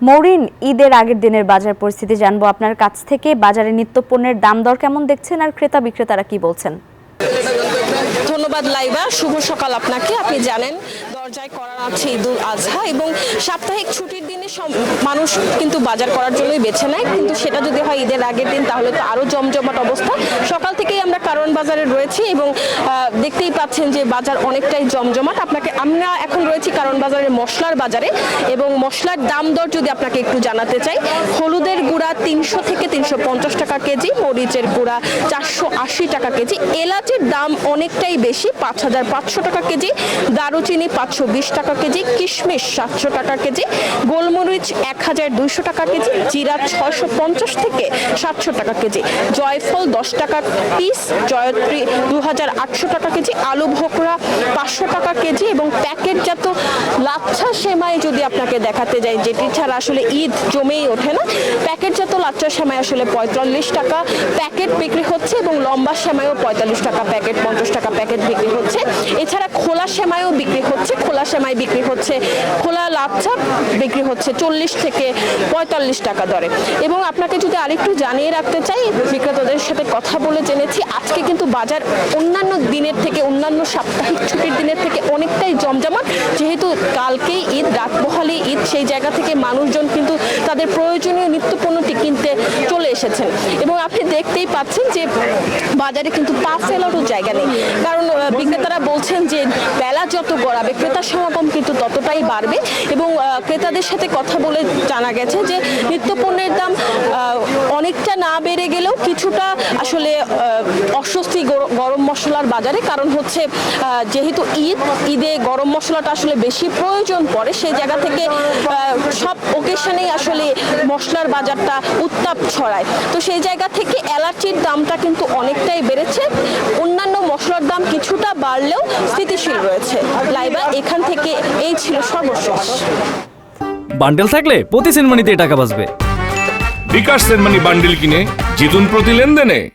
মৌরিন, ঈদের আগের দিনের বাজার পরিস্থিতি জানবো আপনার কাছ থেকে। বাজারে নিত্যপণ্যের দাম দর কেমন দেখছেন আর ক্রেতা বিক্রেতারা কি বলছেন? ধন্যবাদ লাইবা, শুভ সকাল আপনাকে। আপনি জানেন দরজায় করা আছে ঈদুল আজহা এবং সাপ্তাহিক ছুটির দিনে মানুষ কিন্তু বাজার করার জন্যই বেছে নেয়, কিন্তু সেটা যদি হয় ঈদের আগের দিন তাহলে তো আরো জমজমাট অবস্থা। সকাল থেকেই আমরা কারওয়ান বাজারে রয়েছি এবং দেখতেই পাচ্ছেন যে বাজার অনেকটাই জমজমাট। আমরা এখন রয়েছি কারওয়ান বাজারের মশলার বাজারে এবং মশলার দাম দর যদি আপনাকে একটু জানাতে চাই, হলুদের গুঁড়া 300 থেকে 350 টাকা কেজি, মরিচের গুঁড়া 480 টাকা কেজি, এলাচের দাম অনেকটাই বেশি 5500 টাকা কেজি, দারুচিনি 520 টাকা কেজি, কিশমিশ 700 টাকা কেজি, গোলমরিচ 1200 টাকা কেজি, জিরা 650 থেকে 700 টাকা কেজি, জয়ফল 10 টাকা পিস, জয়ত্রী 2800 টাকা কেজি, আলু ভোকরা 500 টাকা কেজি এবং প্যাকেটজাত লাচ্ছা সেমাই যদি আপনাকে দেখাতে যাই, যেটি ছাড়া আসলে ঈদ জমেই ওঠে না, প্যাকেটজাত লাচ্ছা সেমাই আসলে 45 টাকা প্যাকেট বিক্রি হচ্ছে এবং লম্বা সেমাইও 45 টাকা প্যাকেট, 50 টাকা প্যাকেট বিক্রি হচ্ছে। এছাড়া খোলা সেমাইও বিক্রি হচ্ছে, খোলা সেমাই বিক্রি হচ্ছে, খোলা লাচ্ছা বিক্রি হচ্ছে 40 থেকে 45 টাকা দরে। এবং আপনাকে যদি আরেকটু জানিয়ে রাখতে চাই, বিক্রেতাদের সাথে কথা বলে জেনেছি আজকে কিন্তু বাজার অন্যান্য দিনের থেকে, অন্যান্য সাপ্তাহিক ছুটির দিনের থেকে অনেকটাই জমজমাট, যেহেতু কালকেই ঈদ, রাত পোহালেই ঈদ, সেই জায়গা থেকে মানুষজন কিন্তু তাদের প্রয়োজনীয় নিত্যপণ্যটি কিনতে চলে এসেছেন। এবং আপনি দেখতেই পাচ্ছেন যে বাজারে কিন্তু পা ফেলারও জায়গা নেই, কারণ বিক্রেতারা বলছেন যে বেলা যত গড়াবে ক্রেতার সমাগম কিন্তু ততটাই বাড়বে। এবং ক্রেতাদের সাথে কথা বলে জানা গেছে যে নিত্যপণ্যের দাম অনেকটা না বেড়ে গেলেও কিছুটা আসলে অস্বস্তি গরম মশলার বাজারে, কারণ হচ্ছে যেহেতু ঈদে গরম মশলাটা আসলে বেশি প্রয়োজন পড়ে, সেই জায়গা থেকে সব ওকেশনেই আসলে মশলার বাজারটা উত্তাপ ছড়ায়। তো সেই জায়গা থেকে এলাচির দামটা কিন্তু অনেকটাই বেড়েছে, অন্যান্য মশলার দাম কিছুটা বাড়লেও স্থিতিশীল রয়েছে। লাইবা, এখান থেকে এই ছিল সর্বশেষ। বান্ডেল থাকলে প্রতি সেনমানিতে টাকা বাঁচবে। বিকাশ সেনমানি বান্ডেল কিনে জিতুন প্রতি লেনদেনে।